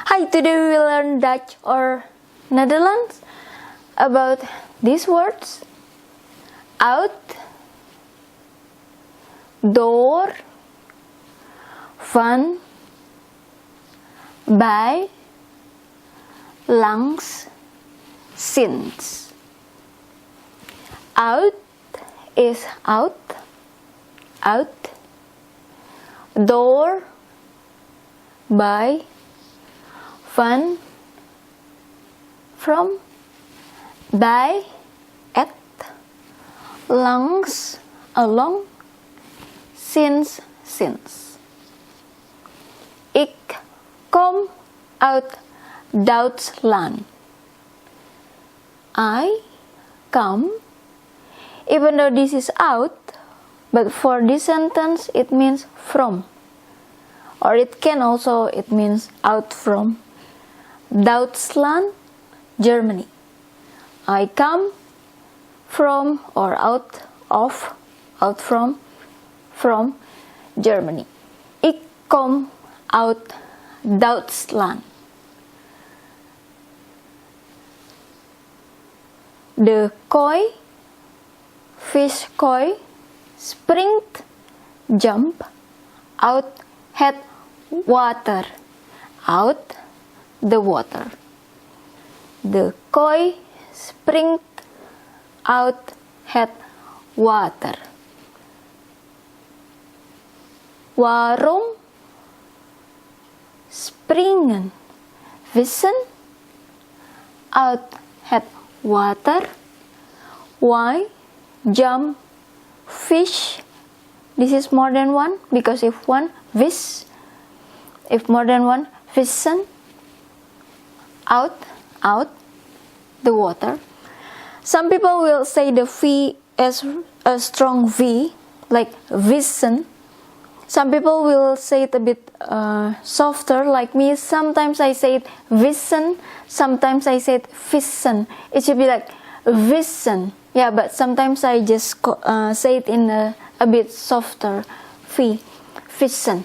Hi, today we will learn Dutch or Netherlands about these words. Out, door, van, bij, langs, sinds. Out is out, out. Door, bij, van, from, bij, at, langs, along, sinds, sinds. Ik kom uit Duitsland. I come, even though this is out, but for this sentence it means from, or it can also it means out from. Duitsland, Germany. I come from or out of, out from Germany. Ik kom uit Duitsland. De kooi, fish kooi, springt, jump, out het water, out the water. De kooi springt uit het water. Waarom springen vissen uit het water? Why jump fish? This is more than one, because if one vis, if more than one vissen out the water. Some people will say the V as a strong V, like vissen. Some people will say it a bit softer, like me. Sometimes I say it vissen, sometimes I say it vissen. It should be like vissen. Yeah, but sometimes I just say it in a bit softer V, vissen.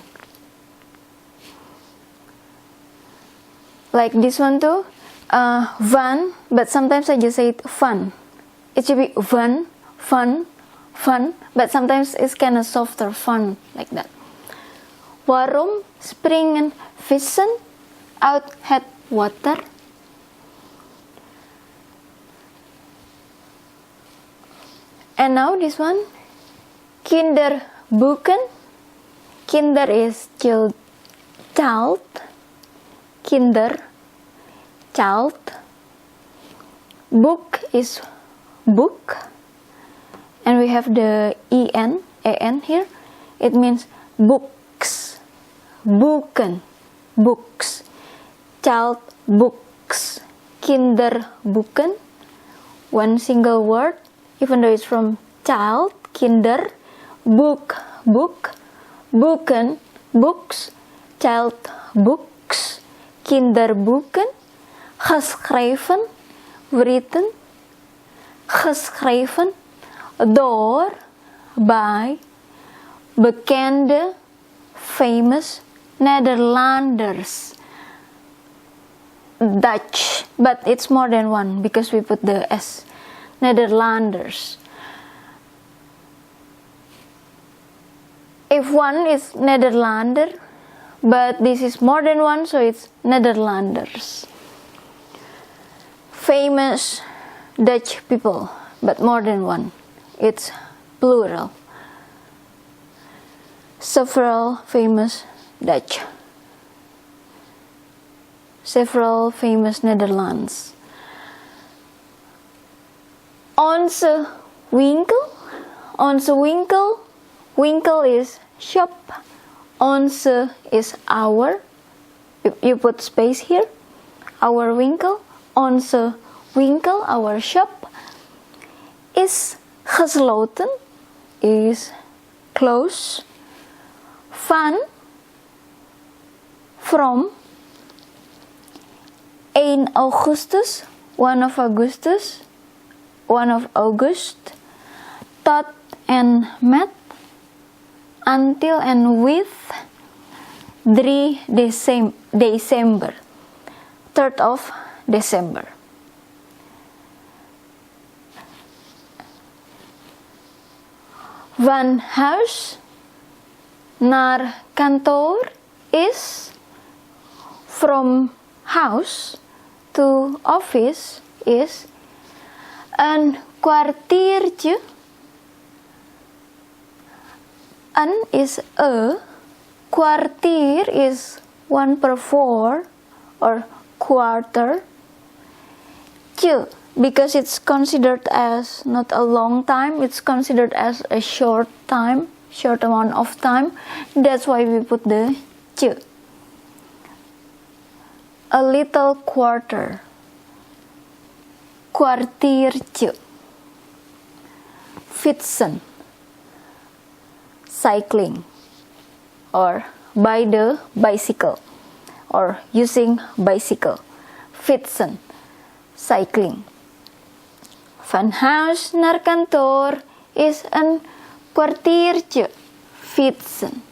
Like this one too, van, but sometimes I just say it fun. It should be van, fun, fun, but sometimes it's kind of softer, fun, like that. Waarom springen vissen uit het water? And now this one, kinderboeken. Kinder is child, kinder, child. Book is book, and we have the en here. It means books, boeken, books, child books, kinderboeken. One single word, even though it's from child, kinder, book, boeken, books, child books, kinderboeken, geschreven, written, geschreven, door, by, bekende, famous, Nederlanders, Dutch, but it's more than one because we put the S, Nederlanders. If one is Nederlander, but this is more than one, so it's Nederlanders. Famous Dutch people, but more than one. It's plural. Several famous Dutch. Several famous Netherlands. Onze winkel. Onze winkel. Winkel is shop. Onze is our. You put space here. Our winkel. Onze winkel, our shop, is gesloten, is closed. Van, from, 1 Augustus, 1 of Augustus, 1 of August, tot en met, until and with, 3 December. 3rd of December. Van huis naar kantoor is, from house to office is, een kwartiertje. Een is a, kwartier is 1/4 or quarter. Tje, because it's considered as not a long time, it's considered as a short time, short amount of time. That's why we put the tje. A little quarter, kwartiertje. Fietsen, cycling, or by the bicycle, or using bicycle. Fietsen, cycling. Van huis naar kantoor is een kwartiertje fietsen.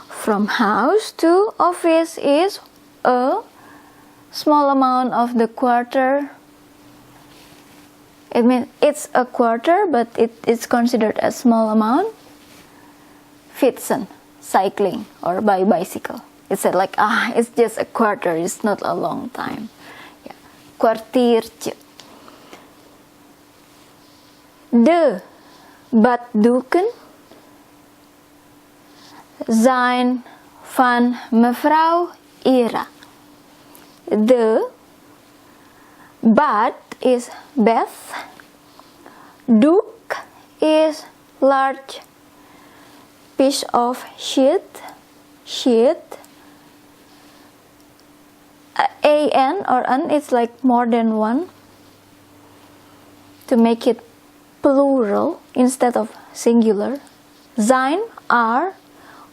From house to office is a small amount of the quarter. It means it's a quarter, but it's considered a small amount. Fietsen, cycling, or by bicycle. It's like, it's just a quarter, it's not a long time. Yeah. Kwartiertje. De baddoeken zijn van mevrouw Ira. De bad is bath. Doek is large piece of sheet. An or an, it's like more than one, to make it plural instead of singular. Zijn, are,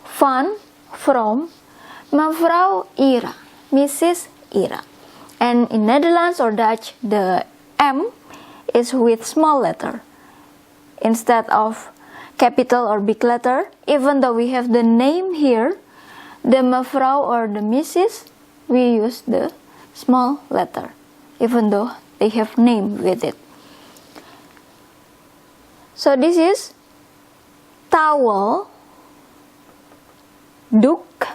van, from, mevrouw Ira, Mrs. Ira. And in Netherlands or Dutch, the M is with small letter instead of capital or big letter. Even though we have the name here, the mevrouw or the Mrs., we use the small letter, even though they have name with it. So this is towel, doek,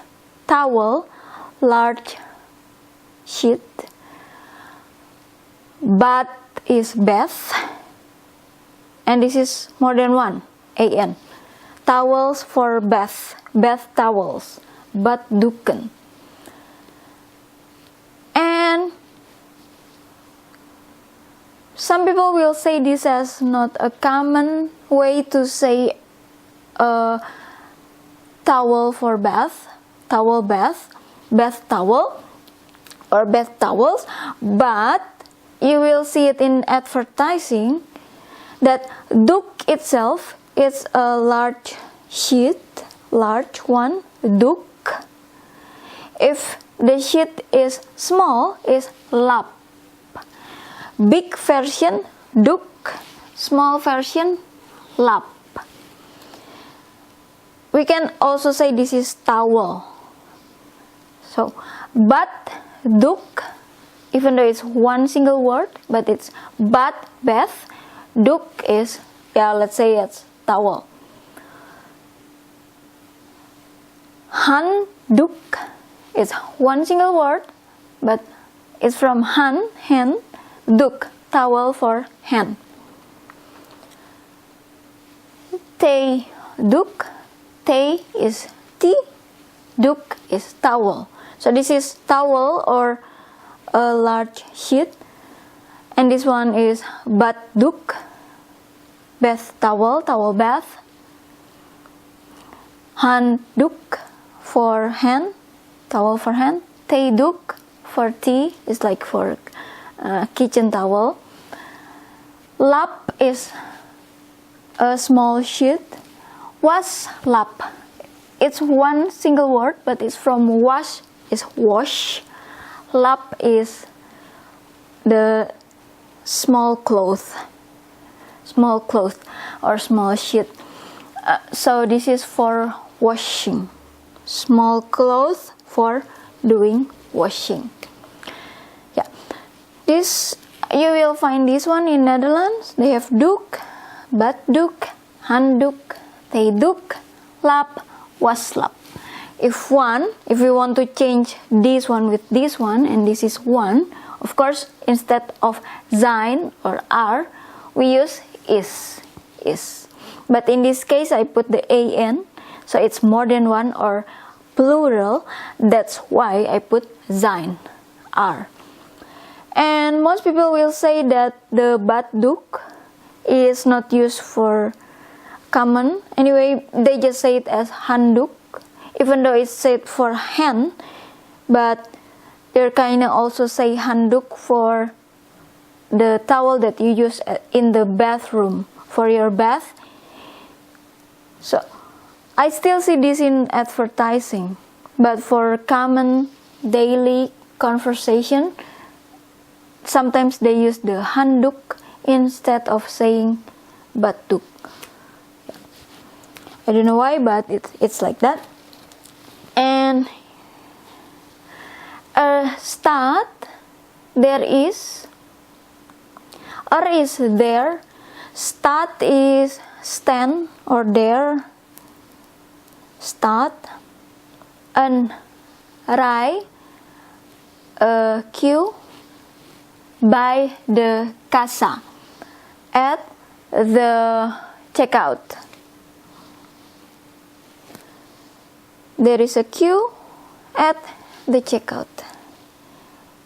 towel, large sheet. Bath is bath, and this is more than one, an. Towels for bath, bath towels, baddoeken. And some people will say this as not a common way to say towel for bath, towel bath, bath towel, or bath towels, but you will see it in advertising that doek itself is a large sheet, large one, doek. If the sheet is small, is lap. Big version, doek. Small version, lap. We can also say this is towel. So, bad, doek, even though it's one single word, but it's bad, bath. Doek is, let's say it's towel. Handdoek is one single word, but it's from hand, doek, towel for hand. Theedoek, thee is tea, doek is towel. So this is towel or a large sheet, and this one is baddoek, bath towel, towel bath. Handdoek for hand, towel for hand. Theedoek for tea, is like for kitchen towel. Lap is a small sheet. Waslap, it's one single word, but it's from wash, is wash. Lap is the small cloth or small sheet. So this is for washing. Small cloth for doing washing. This, you will find this one in Netherlands. They have doek, baddoek, handdoek, theedoek, lap, waslap. If we want to change this one with this one, and this is one, of course, instead of zijn or are, we use is. But in this case, I put the an, so it's more than one or plural. That's why I put zijn, are. And most people will say that the baddoek is not used for common. Anyway, they just say it as handdoek, even though it's said for hand, but they're kinda also say handdoek for the towel that you use in the bathroom for your bath. So I still see this in advertising, but for common daily conversation, sometimes they use the handdoek instead of saying baddoek. I don't know why, but it's like that. And staat, there is, is there, staat is stand or there, staat, een rij, queue, by the kassa, at the checkout. There is a queue at the checkout.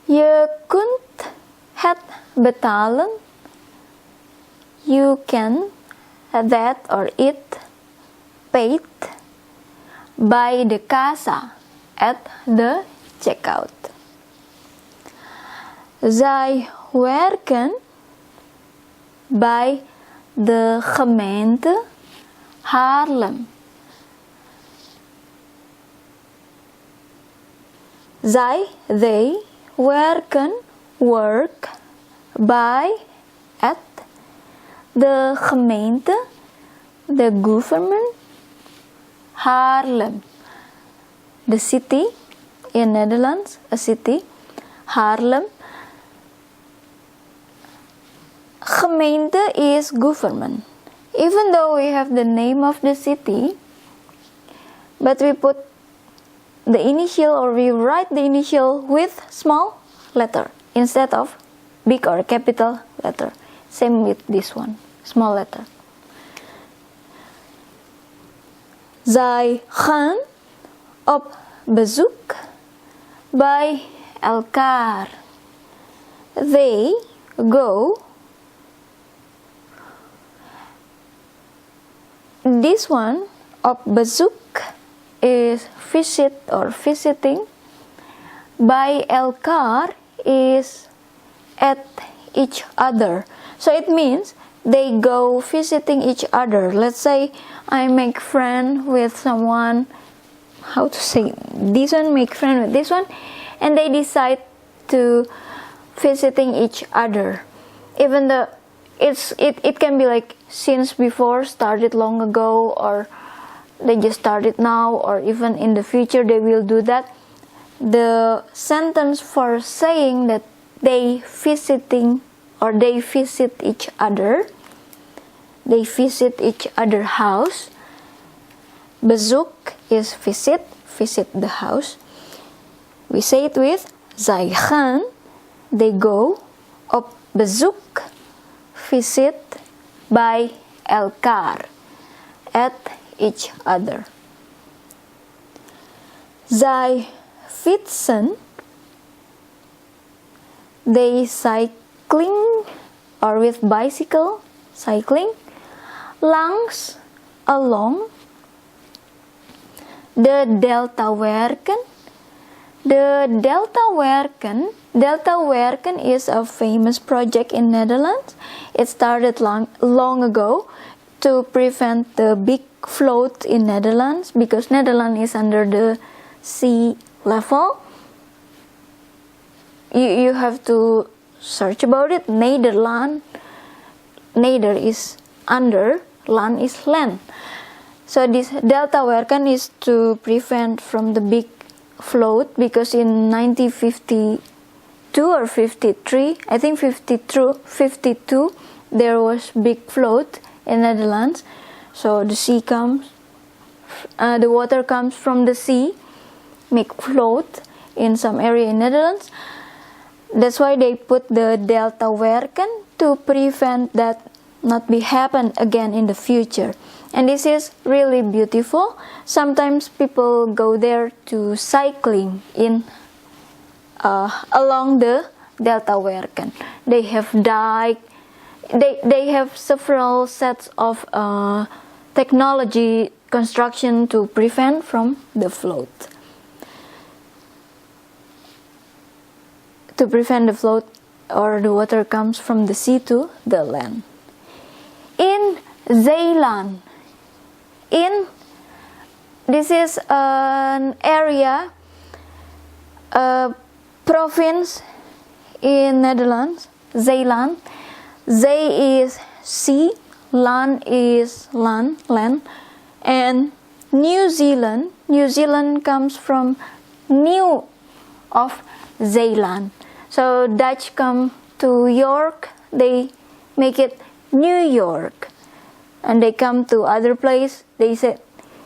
Je kunt het betalen. You can that or it paid by the kassa at the checkout. Zij werken bij de gemeente Haarlem. They werken, work, by, at, de gemeente, the government, Haarlem, the city in Netherlands, a city, Haarlem. Gemeente is government. Even though we have the name of the city, but we put the initial, or we write the initial with small letter instead of big or capital letter. Same with this one, small letter. Zij gaan op bezoek bij elkaar. They go. This one, op bezoek, is visit or visiting. Bij elkaar is at each other. So it means they go visiting each other. Let's say I make friend with someone, how to say, this one make friend with this one, and they decide to visiting each other. Even though it can be like since before, started long ago, or they just started now, or even in the future they will do that. The sentence for saying that they visiting or they visit each other, they visit each other house. Bezoek is visit the house. We say it with zij gaan, they go op bezoek, visit bij elkaar, at each other. Zij fietsen, they cycling or with bicycle, cycling, langs, along. De delta werken. The delta werken is a famous project in Netherlands. It started long ago to prevent the big flood in Netherlands, because Netherlands is under the sea level. You have to search about it. Nederland, Neder is under, land is land. So this delta werken is to prevent from the big flood, because in 1952 52 or 53, I think 52, there was big flood in Netherlands. So the water comes from the sea, make flood in some area in Netherlands. That's why they put the delta werken to prevent that not be happen again in the future. And this is really beautiful. Sometimes people go there to cycling in along the delta werken. They have dike. They have several sets of technology construction to prevent from the flood. To prevent the flood or the water comes from the sea to the land. In Zealand, this is an area, a province in Netherlands, Zeeland. Zee is sea, land is land, and New Zealand. New Zealand comes from New of Zealand. So Dutch come to York, they make it New York. And they come to other place, they say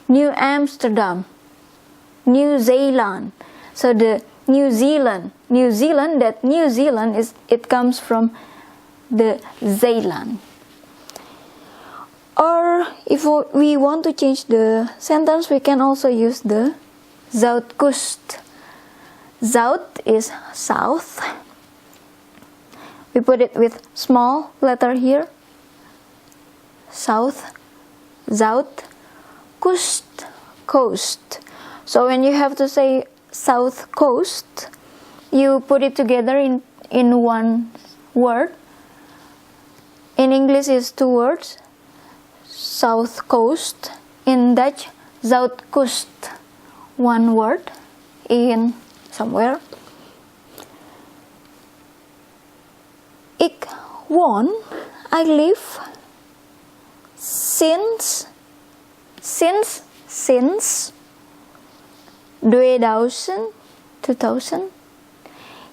New Amsterdam, New Zealand. So the New Zealand is, it comes from the Zeeland. Or if we want to change the sentence, we can also use the Zuidkust. Zuid is south. We put it with small letter here. South, Zuid, kust, coast. So when you have to say south coast, you put it together in one word. In English is two words. South coast. In Dutch, Zuidkust. One word in somewhere. Ik woon, I live, sinds 2000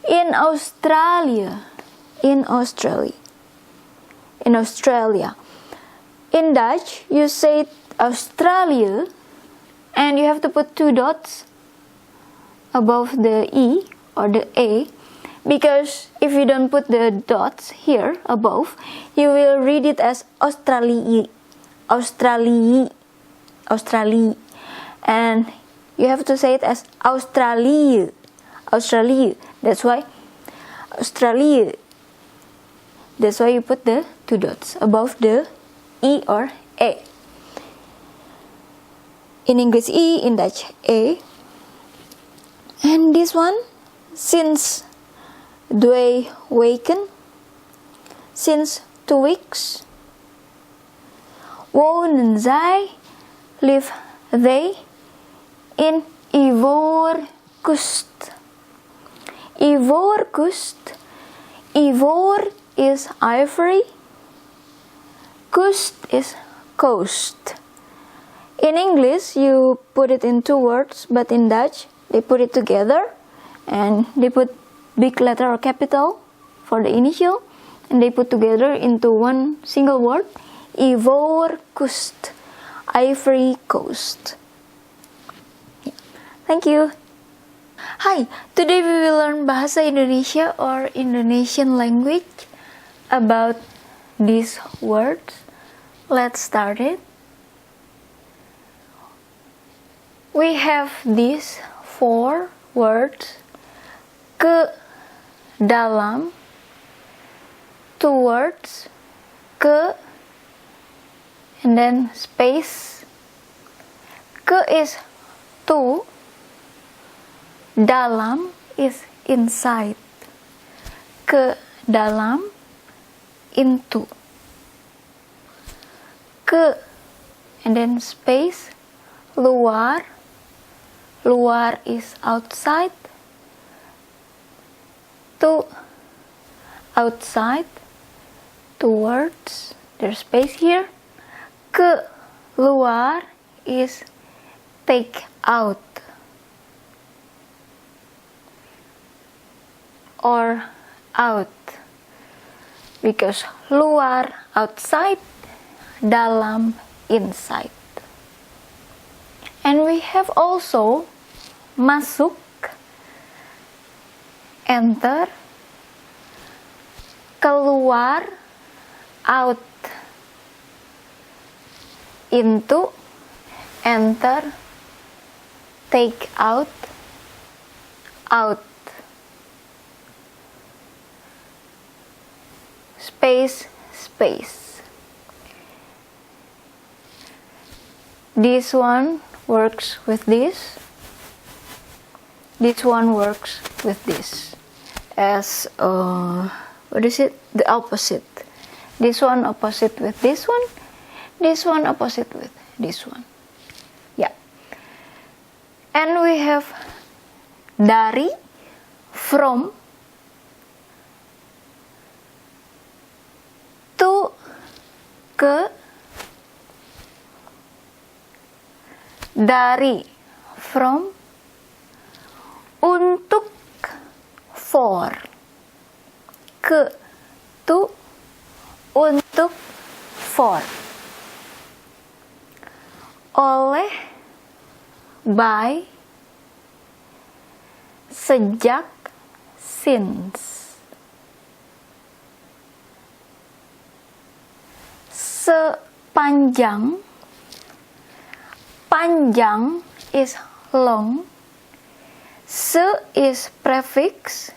in Australia. In Dutch, you say Australia, and you have to put two dots above the E or the A, because if you don't put the dots here above, you will read it as Australie, and you have to say it as Australie. That's why Australia. That's why you put the two dots above the E or A. In English E, in Dutch A. And this one, since 2 weken, since 2 weeks. Wonen zij, live they, in Ivoorkust. Ivoorkust. Ivoor is ivory. Kust is coast. In English, you put it in two words, but in Dutch, they put it together, and they put big letter or capital for the initial, and they put together into one single word, Ivoorkust, Ivory Coast. Yeah. Thank you. Hi, today we will learn Bahasa Indonesia or Indonesian language about these words. Let's start it. We have these 4 words. Ke dalam, 2 words. Ke and then space. Ke is to. Dalam is inside. Ke dalam, into. Ke and then space. Luar. Luar is outside. To, outside. 2 words. There's space here. Keluar is take out. or out, because luar outside, dalam inside. And we have also masuk, enter, keluar, out, into, enter, take out, out, space, space. This one works with this. This one works with this. As what is it? The opposite. This one opposite with this one. This one opposite with this one. Yeah. And we have dari, from, to, ke, dari, from, untuk, for, ke, to, untuk, for, oleh, by, sejak, sinds, sepanjang, panjang is long, se is prefix,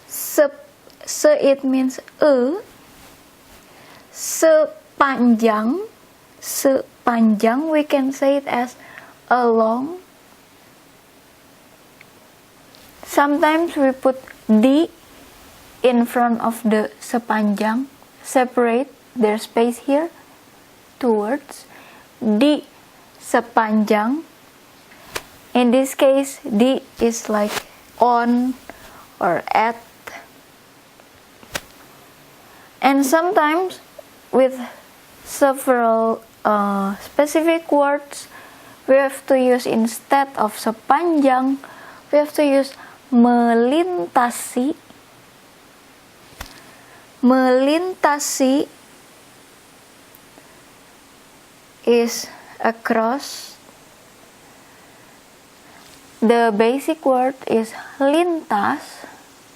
se it means sepanjang, sepanjang we can say it as a long. Sometimes we put di in front of the sepanjang, separate their space here, two words, di sepanjang. In this case, di is like on or at. And sometimes with several specific words, we have to use, instead of sepanjang, we have to use melintasi. Melintasi is across. The basic word is lintas,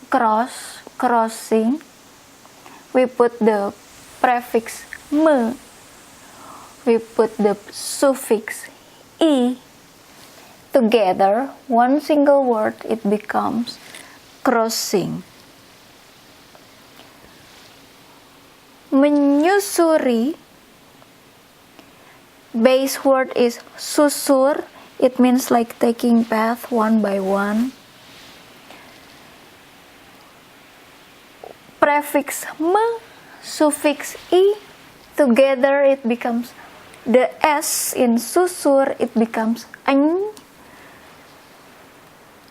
cross, crossing. We put the prefix me. We put the suffix i. Together, one single word, it becomes crossing. Menyusuri, base word is susur. It means like taking path one by one. Prefix me, suffix i, together it becomes the s in susur, it becomes any.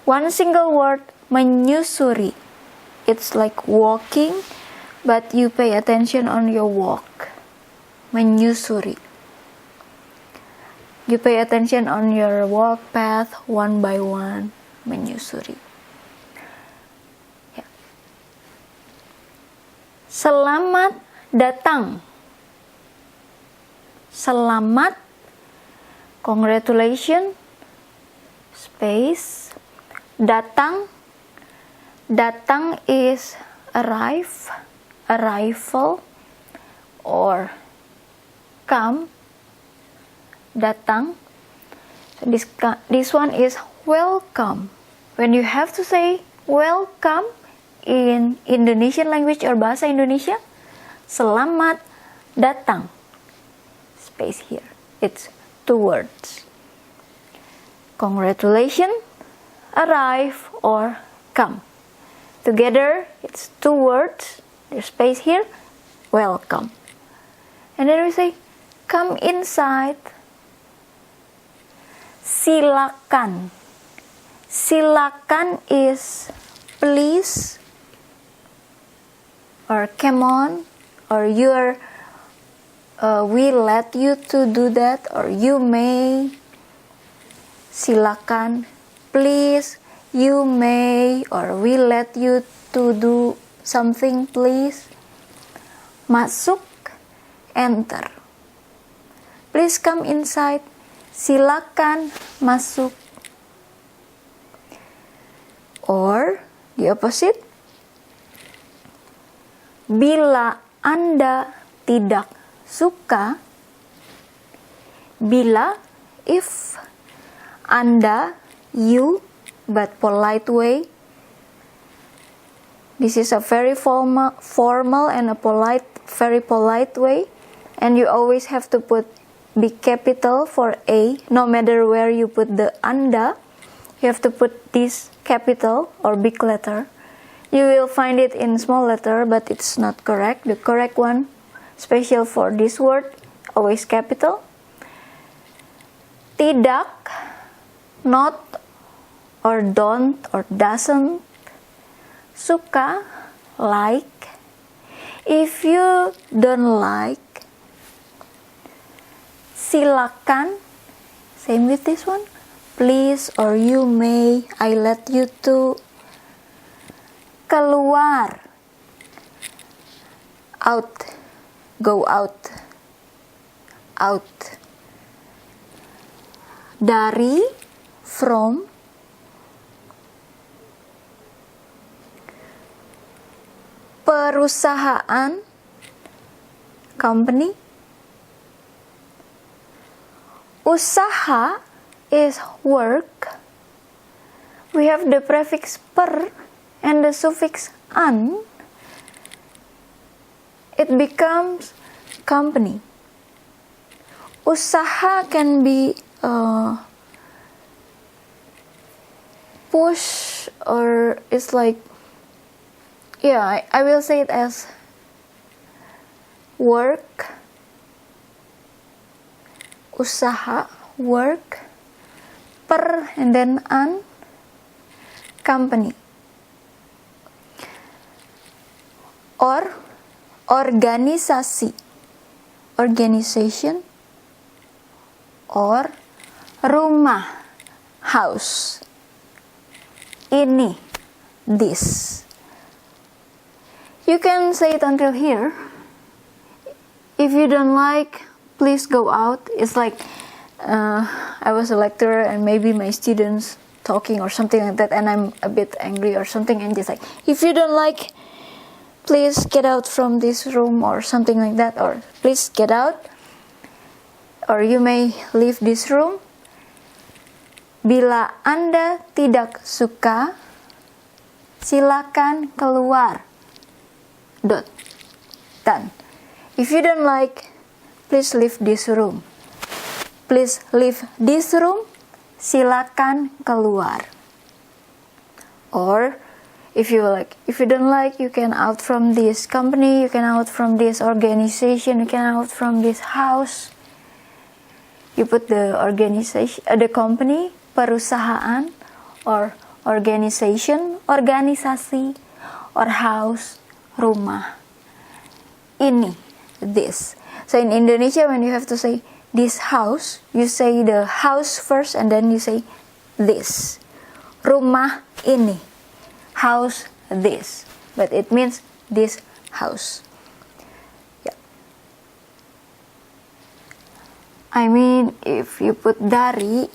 One single word, menyusuri. It's like walking, but you pay attention on your walk. Menyusuri. You pay attention on your walk path one by one. Menyusuri. Ya. Selamat datang. Selamat. Congratulations. Space. Datang. Datang is arrive, arrival, or come. Datang. So this one is welcome. When you have to say welcome in Indonesian language or Bahasa Indonesia, selamat datang. Space here. It's two words. Congratulations, arrive, or come. Together, it's two words. There's space here. Welcome. And then we say, come inside. Silakan. Silakan is please, or come on, or you're we let you to do that, or you may. Silakan, please, you may, or we let you to do something, please. Masuk, enter. Please come inside. Silakan masuk. Or the opposite. Bila Anda tidak suka, bila, if, Anda, you, but polite way. This is a very formal and a very polite way, and you always have to put big capital for A. No matter where you put the Anda, you have to put this capital or big letter. You will find it in small letter, but it's not correct. The correct one, special for this word, always capital. Tidak, not, or don't, or doesn't. Suka, like. If you don't like, silakan. Same with this one. Please or you may, I let you to. Keluar, out, go out, out. Dari, from. Perusahaan, company. Usaha is work. We have the prefix per and the suffix an. It becomes company. Usaha can be push, or it's like, yeah, I will say it as work, usaha, work, per, and then an, company. Or organisasi, organization. Or rumah, house. Ini, this. You can say it until here. If you don't like, please go out. It's like I was a lecturer and maybe my students talking or something like that, and I'm a bit angry or something, and just like, if you don't like, please get out from this room or something like that, or please get out, or you may leave this room. Bila Anda tidak suka, silakan keluar. Dot. Done. If you don't like, please leave this room. Please leave this room. Silakan keluar. Or if you don't like, you can out from this company, you can out from this organization, you can out from this house. You put the organization, the company, perusahaan, or organization, organisasi, or house, rumah. Ini, this. So in Indonesia, when you have to say this house, you say the house first and then you say this. Rumah ini. House this. But it means this house. Yeah. I mean, if you put Dari,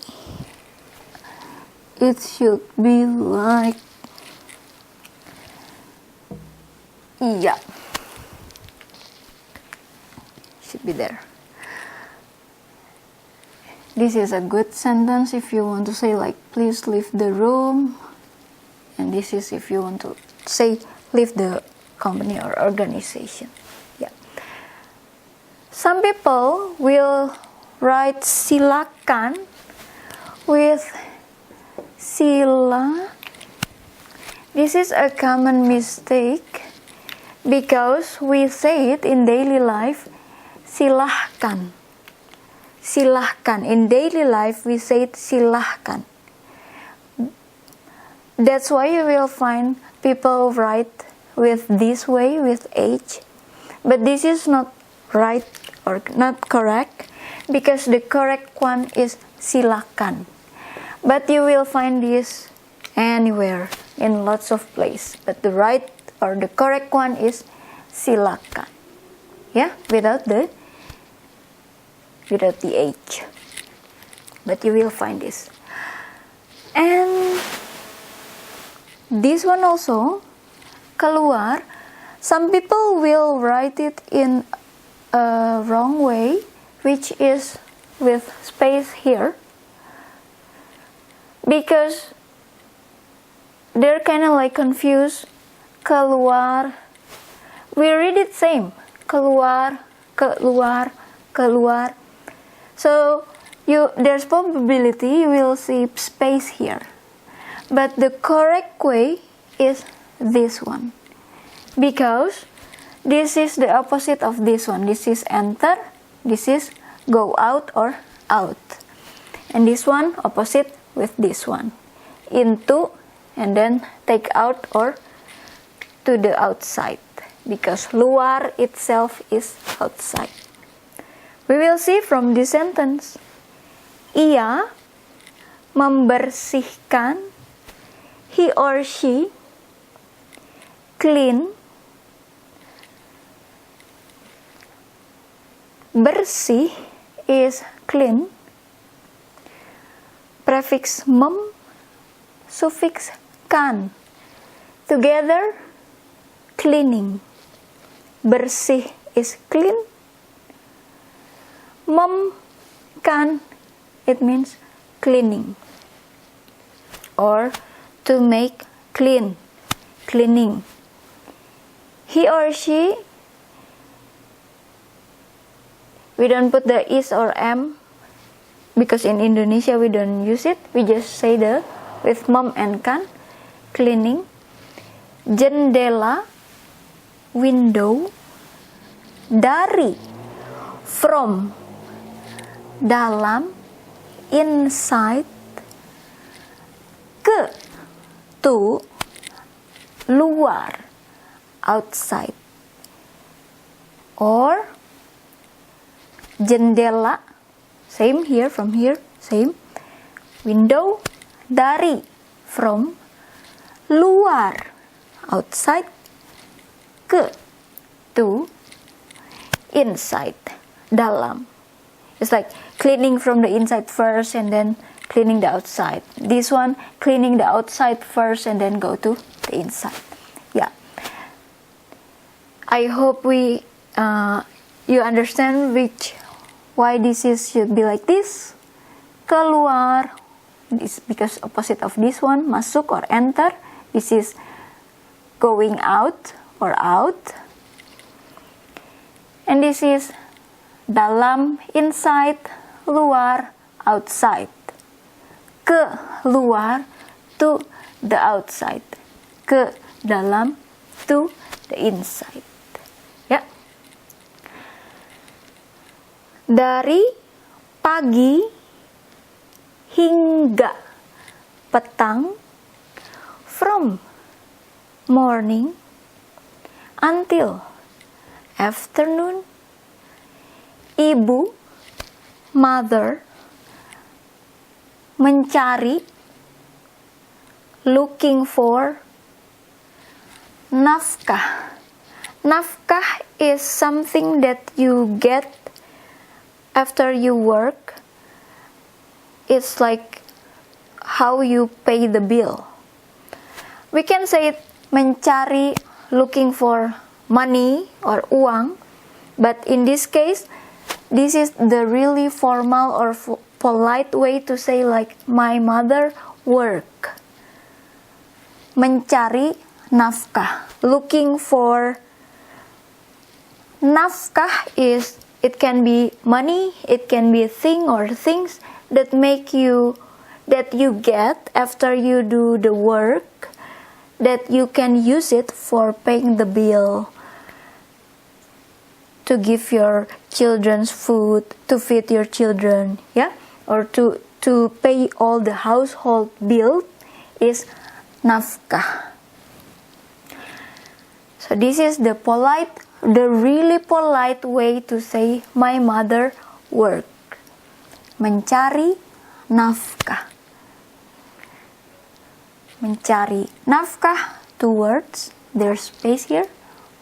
it should be like, yeah, should be there. This is a good sentence if you want to say like, please leave the room. And this is if you want to say, leave the company or organization. Yeah. Some people will write silakan with sila. This is a common mistake because we say it in daily life, silahkan. Silahkan. In daily life, we say it silahkan. That's why you will find people write with this way, with H. But this is not right or not correct, because the correct one is silakan. But you will find this anywhere, in lots of place. But the right or the correct one is silakan. Yeah, without the H. But you will find this. And this one also, keluar. Some people will write it in a wrong way, which is with space here, because they're kind of like confused. Keluar, we read it same. Keluar, keluar, keluar. So there's probability you will see space here. But the correct way is this one, because this is the opposite of this one. This is enter, this is go out or out. And this one opposite with this one. Into, and then take out or to the outside, because luar itself is outside. We will see from this sentence. Ia membersihkan, he or she clean. Bersih is clean. Prefix mem, suffix kan. Together, cleaning. Bersih is clean. Mem, kan, it means cleaning. Or to make clean, cleaning. He or she, we don't put the is or am, because in Indonesia we don't use it. We just say the with mom and kan, cleaning. Jendela, window. Dari, from, dalam, inside. Ke, to, luar, outside. Or jendela, same here, from here, same. Window, dari, from, luar, outside. Ke, to, inside, dalam. It's like cleaning from the inside first and then cleaning the outside. This one, cleaning the outside first and then go to the inside. Yeah. I hope you understand why this should be like this. Keluar, this because opposite of this one, masuk or enter. This is going out or out. And this is dalam, inside, luar, outside. Ke, luar, to the outside. Ke, dalam, to the inside. Ya. Dari pagi hingga petang, from morning until afternoon. Ibu, mother, mencari, looking for. Nafkah. Nafkah is something that you get after you work. It's like how you pay the bill. We can say it mencari, looking for money or uang, but in this case, this is the really formal or polite way to say like my mother work. Mencari nafkah, looking for. Nafkah is, it can be money, it can be a thing or things that you get after you do the work, that you can use it for paying the bill, to give your children's food, to feed your children, yeah, or to pay all the household bill is nafkah. So this is the really polite way to say my mother work. Mencari nafkah. mencari nafkah, 2 words, there's space here,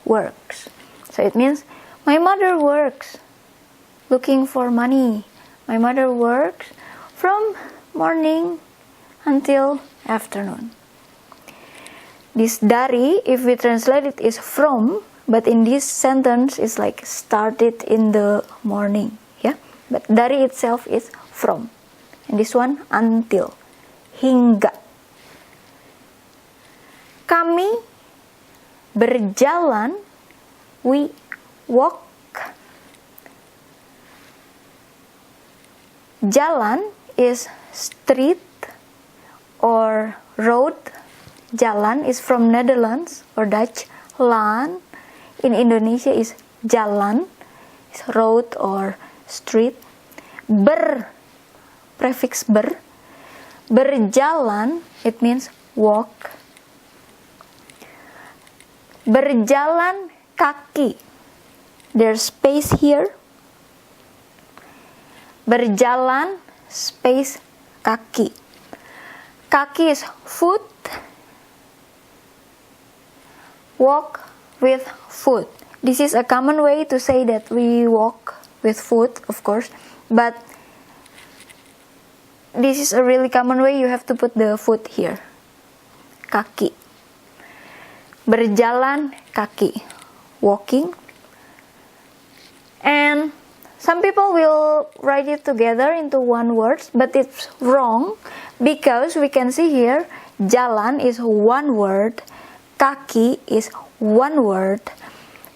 works. So it means my mother works looking for money. My mother works from morning until afternoon. This dari, if we translate it, is from, but in this sentence it's like started in the morning, yeah. But dari itself is from, and this one until, hingga. Kami berjalan, we walk. Jalan is street or road. Jalan is from Netherlands or Dutch. Laan in Indonesia is jalan, is road or street. Prefix berjalan, it means walk. Berjalan kaki, there's space here. Berjalan space kaki. Kaki is foot. Walk with foot. This is a common way to say that we walk with foot, of course, but this is a really common way. You have to put the foot here. Kaki. Berjalan kaki. Walking. And some people will write it together into one word, but it's wrong because we can see here jalan is one word, kaki is one word,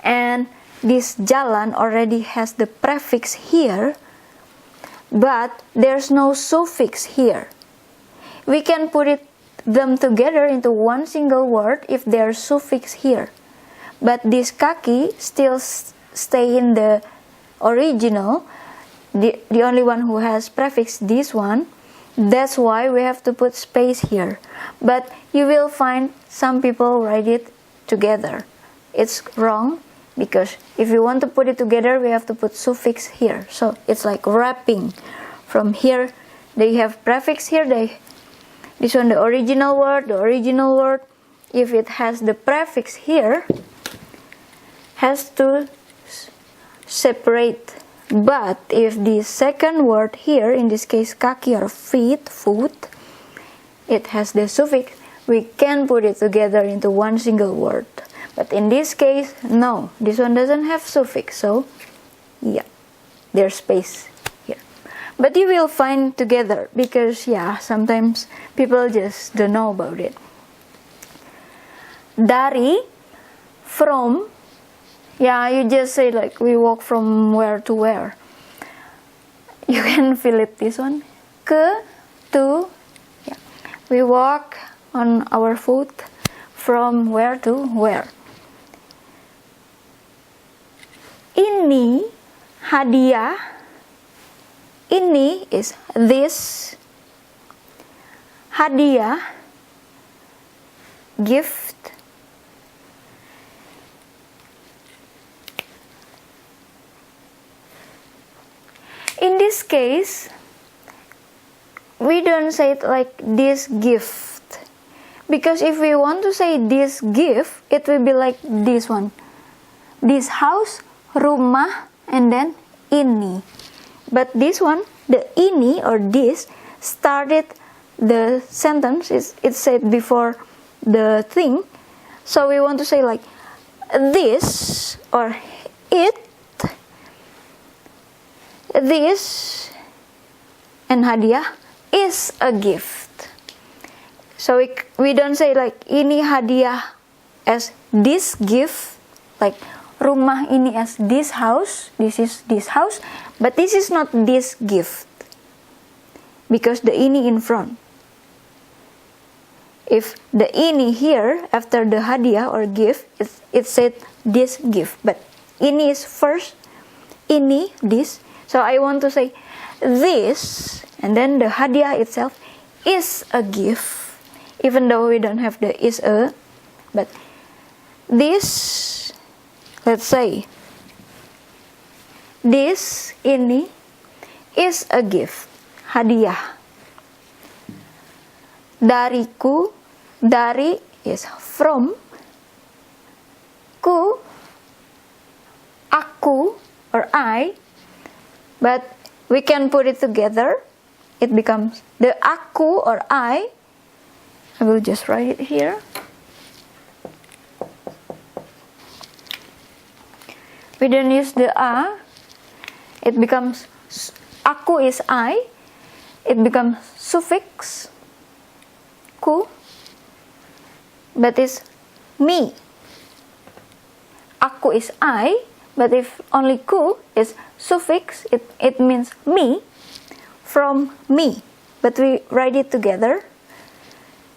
and this jalan already has the prefix here, but there's no suffix here. We can put them together into one single word if there's suffix here, but this kaki still stay in the original, the only one who has prefix this one. That's why we have to put space here, but you will find some people write it together. It's wrong because if you want to put it together we have to put suffix here, so it's like wrapping. From here they have prefix here, this one the original word, if it has the prefix here, has to separate. But if the second word here, in this case kaki or feet, foot, it has the suffix, we can put it together into one single word. But in this case, no, this one doesn't have suffix, so yeah, there's space here. But you will find together because yeah, sometimes people just don't know about it. Dari, from. Yeah, you just say like we walk from where to where. You can fill it this one. Ke, to. Yeah. We walk on our foot from where to where. Ini hadiah. Ini is this. Hadiah, gift. In this case, we don't say it like this gift, because if we want to say this gift, it will be like this one, this house, rumah, and then ini. But this one, the ini or this, started the sentence, it said before the thing, so we want to say like this or it, this, and hadiah is a gift. So we don't say like ini hadiah as this gift, like rumah ini as this house, this is this house, but this is not this gift because the ini in front. If the ini here after the hadiah or gift, it said this gift, but ini is first, ini this. So I want to say this, and then the hadiah itself is a gift, even though we don't have the is a, but this, let's say, this, ini, is a gift, hadiah. Dariku Dari is from. Ku, aku or I, but we can put it together. It becomes the aku or I will just write it here. We don't use the a. It becomes aku is I. It becomes suffix ku, but it's me. Aku is I, but if only ku is suffix, it means me, from me. But we write it together.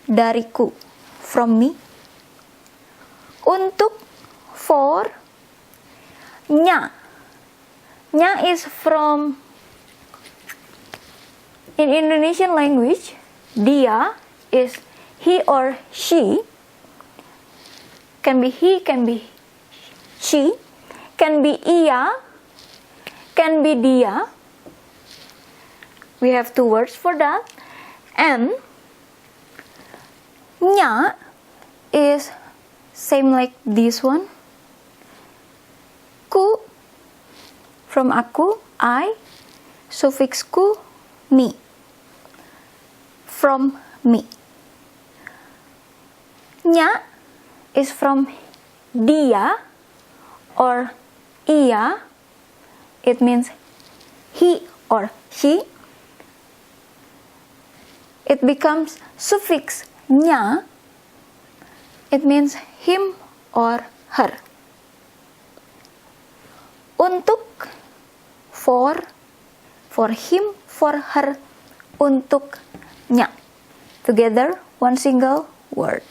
Dariku, from me. Untuk, for. Nya. Nya is from, in Indonesian language, dia is he or she. Can be he, can be she, can be ia, can be dia. We have two words for that. And nya is same like this one. Ku, from aku, I, suffix ku, me, from me. Nya is from dia or ia. It means he or she. It becomes suffix nya. It means him or her. Untuk, for him, for her, untuknya. Together, one single word.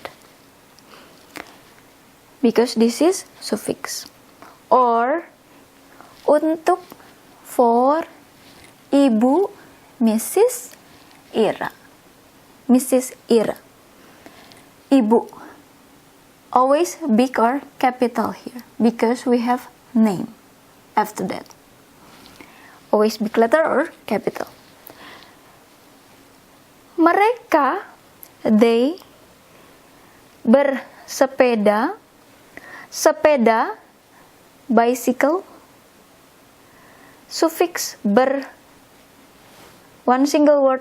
Because this is suffix. Or, untuk, for, Ibu, Mrs. Ira. Mrs. Ira. Ibu. Always big or capital here. Because we have name after that. Always big letter or capital. Mereka, they, bersepeda, sepeda, bicycle, suffix ber, one single word,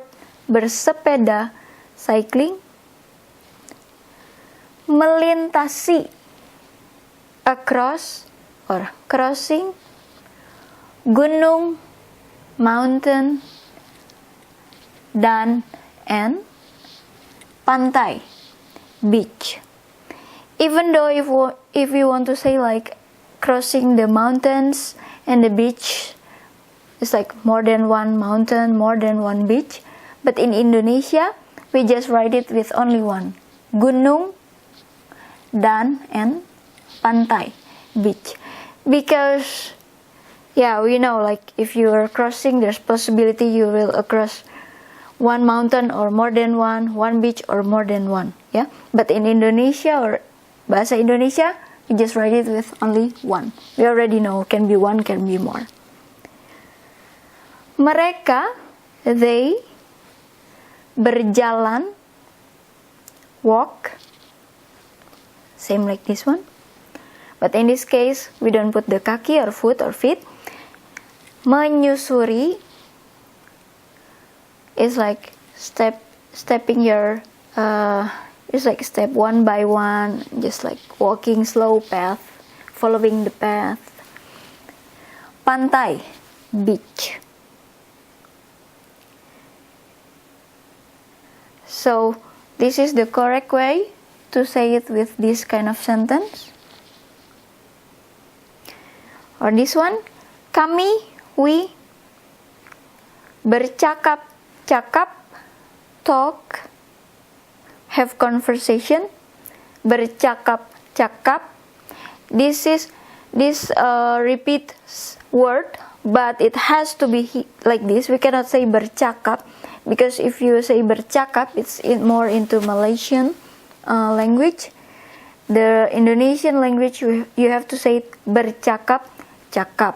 bersepeda, cycling, melintasi, across or crossing, gunung, mountain, dan, and pantai, beach. Even though if you want to say like crossing the mountains and the beach, it's like more than one mountain, more than one beach. But in Indonesia, we just write it with only one. Gunung, dan, and pantai, beach. Because, yeah, we know like if you are crossing, there's possibility you will cross one mountain or more than one beach or more than one. Yeah, but in Indonesia or Bahasa Indonesia, we just write it with only one. We already know can be one, can be more. Mereka, they, berjalan, walk, same like this one. But in this case, we don't put the kaki or foot or feet. Menyusuri is like stepping your, it's like step one by one, just like walking slow path, following the path. Pantai, beach. So this is the correct way to say it with this kind of sentence. Or this one, kami, we, bercakap-cakap, talk, have conversation, bercakap-cakap. This repeat word, but it has to be like this. We cannot say bercakap, because if you say bercakap, it's more into Malaysian language. The Indonesian language, you have to say bercakap-cakap.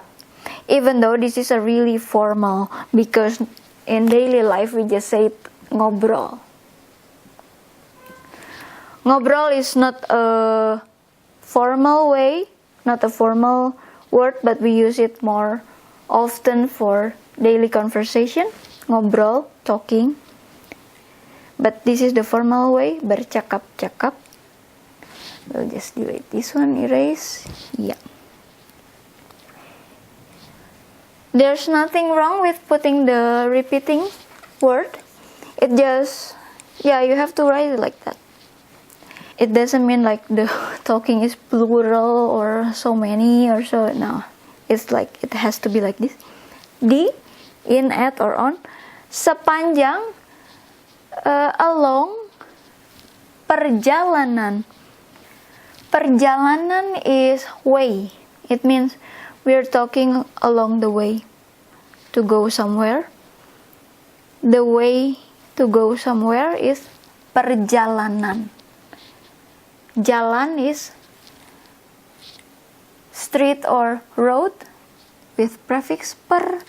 Even though this is a really formal, because in daily life we just say ngobrol. Ngobrol is not a formal way, not a formal word, but we use it more often for daily conversation. Ngobrol, talking. But this is the formal way, bercakap-cakap. We'll just delete this one, erase. Yeah. There's nothing wrong with putting the repeating word. It just, yeah, you have to write it like that. It doesn't mean like the talking is plural or so many or so. No, it's like it has to be like this. Di, in, at, or on. Sepanjang, along. Perjalanan. Perjalanan is way. It means we're talking along the way to go somewhere. The way to go somewhere is perjalanan. Jalan is street or road with prefix per,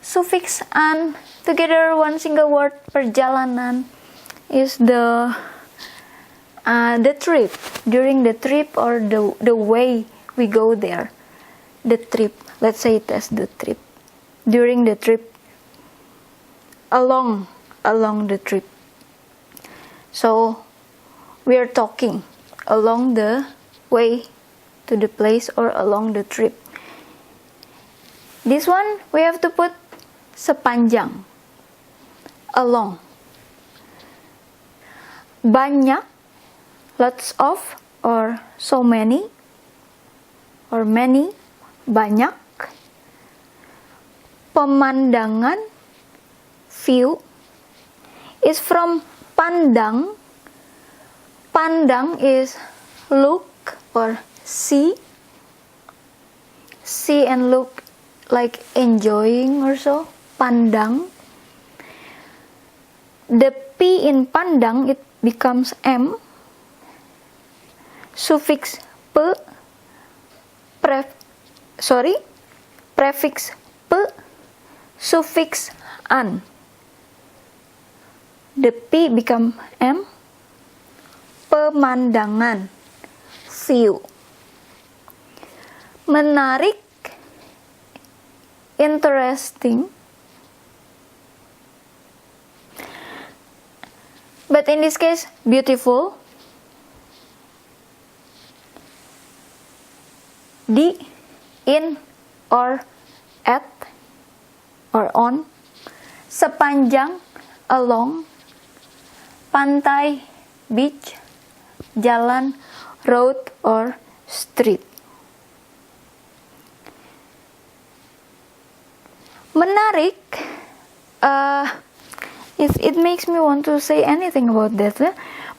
suffix an. Together one single word, perjalanan is the trip. During the trip or the way we go there. The trip. Let's say it as the trip. During the trip. Along the trip. So we are talking along the way to the place or along the trip. This one we have to put sepanjang. Along. Banyak, lots of, or so many, or many, banyak. Pemandangan, view, is from pandang. Pandang is look or see. See and look like enjoying or so. Pandang. The P in pandang, it becomes M. Suffix P. Prefix P. Suffix an. The P become M. Pemandangan, view. Menarik, interesting. But in this case, beautiful. Di, in, or at, or on. Sepanjang, along. Pantai, beach. Jalan, road, or street. Menarik, it makes me want to say anything about that.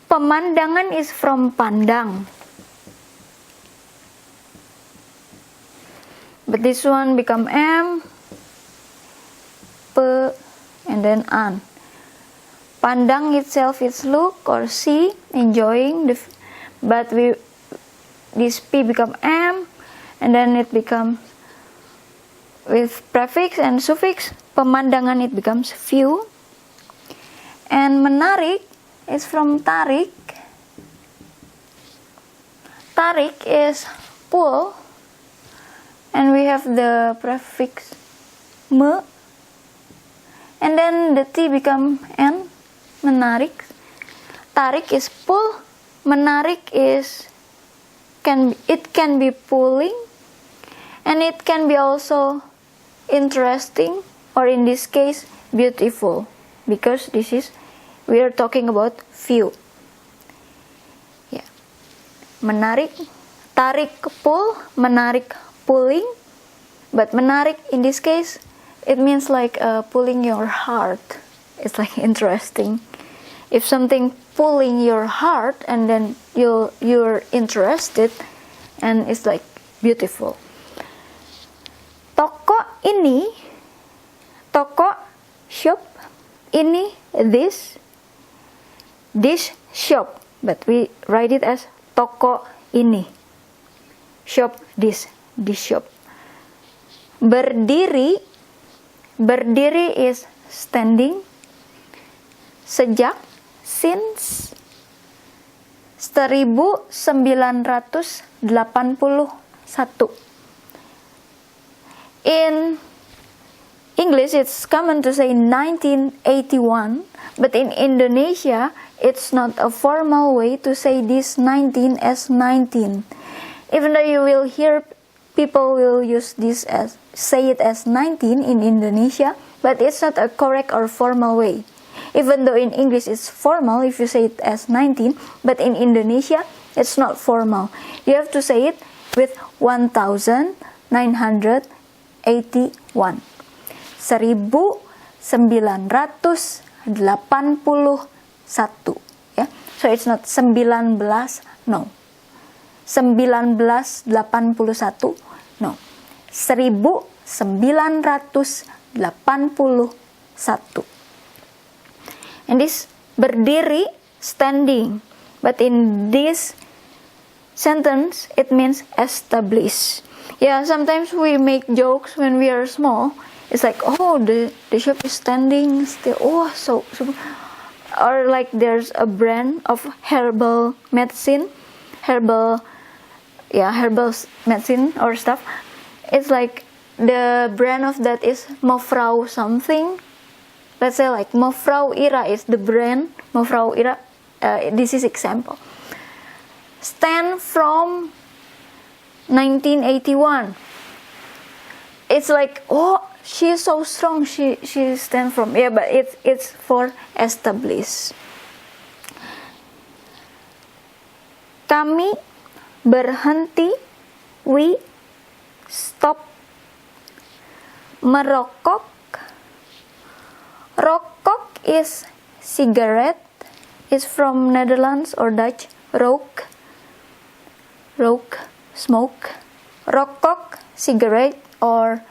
Pemandangan is from pandang. But this one become M, P, and then an. Pandang itself is look or see, enjoying. But this P become M, and then it becomes with prefix and suffix. Pemandangan it becomes view. And menarik is from tarik. Tarik is pull. And we have the prefix me. And then the T become N. Menarik. Tarik is pull. Menarik is it can be pulling. And it can be also interesting. Or in this case, beautiful. Because we are talking about view. Yeah. Menarik. Tarik pull. Menarik pulling. But menarik in this case, it means like pulling your heart. It's like interesting. If something pulling your heart and then you're interested, and it's like beautiful. Toko ini, toko shop, ini this shop, but we write it as toko ini, shop this shop. Berdiri is standing. Sejak, since. 1981. In English, it's common to say 1981, but in Indonesia, it's not a formal way to say this 19 as 19. Even though you will hear people will use this as, say it as 19 in Indonesia, but it's not a correct or formal way. Even though in English it's formal if you say it as 19, but in Indonesia, it's not formal. You have to say it with 1981. 1981, ya. So it's not 19, no. 1981, no. 1981. And this berdiri, standing, but in this sentence it means establish. Yeah, sometimes we make jokes when we are small. It's like, oh, the shop is standing still. Oh, so or like there's a brand of herbal medicine or stuff. It's like the brand of that is Mevrouw something. Let's say like Mevrouw Ira is the brand. Mevrouw Ira. This is example. Stand from 1981. It's like, oh, she is so strong. She stands from, yeah, but it's for establish. Kami berhenti. We stop. Merokok. Rokok is cigarette. It's from Netherlands or Dutch. Rook, smoke. Rokok, cigarette or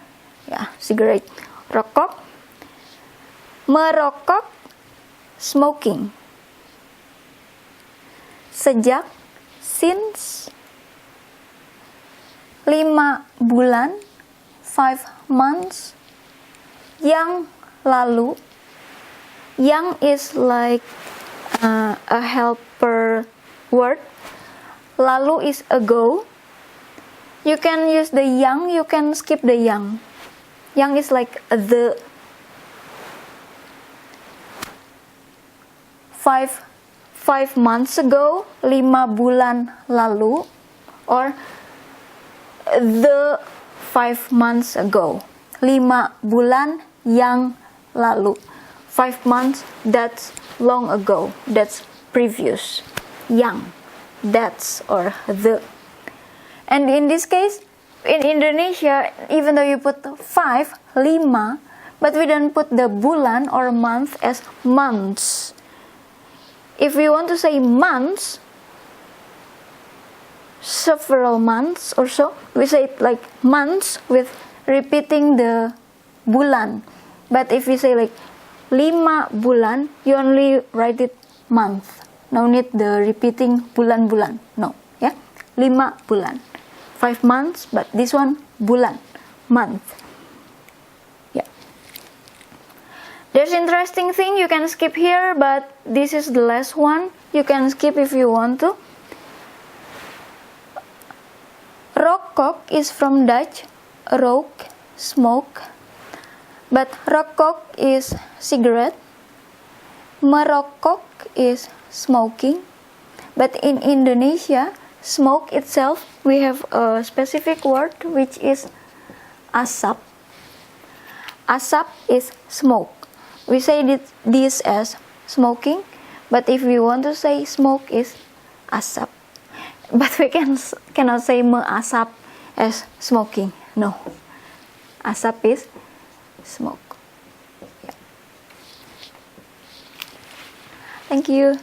cigarette. Rokok. Merokok, smoking. Sejak, since. 5 bulan, 5 months. Yang lalu. Yang is like a helper word. Lalu is ago. You can use the yang, you can skip the yang. Yang is like the. 5 months ago, 5 bulan lalu, or the 5 months ago. 5 bulan yang lalu. 5 months, that's long ago. That's previous. Yang. That's or the. And in this case, in Indonesia, even though you put 5, 5, but we don't put the bulan or month as months. If we want to say months, several months or so, we say it like months with repeating the bulan. But if we say like 5 bulan, you only write it month. No need the repeating bulan-bulan. No, yeah, 5 bulan. 5 months, but this one bulan, month. Yeah. There's interesting thing you can skip here, but this is the last one. You can skip if you want to. Rokok is from Dutch, rook, smoke. But rokok is cigarette. Merokok is smoking. But in Indonesia, smoke itself, we have a specific word which is asap. Asap is smoke. We say this as smoking, but if we want to say smoke is asap. But we cannot say measap as smoking. No. Asap is smoke. Yeah. Thank you.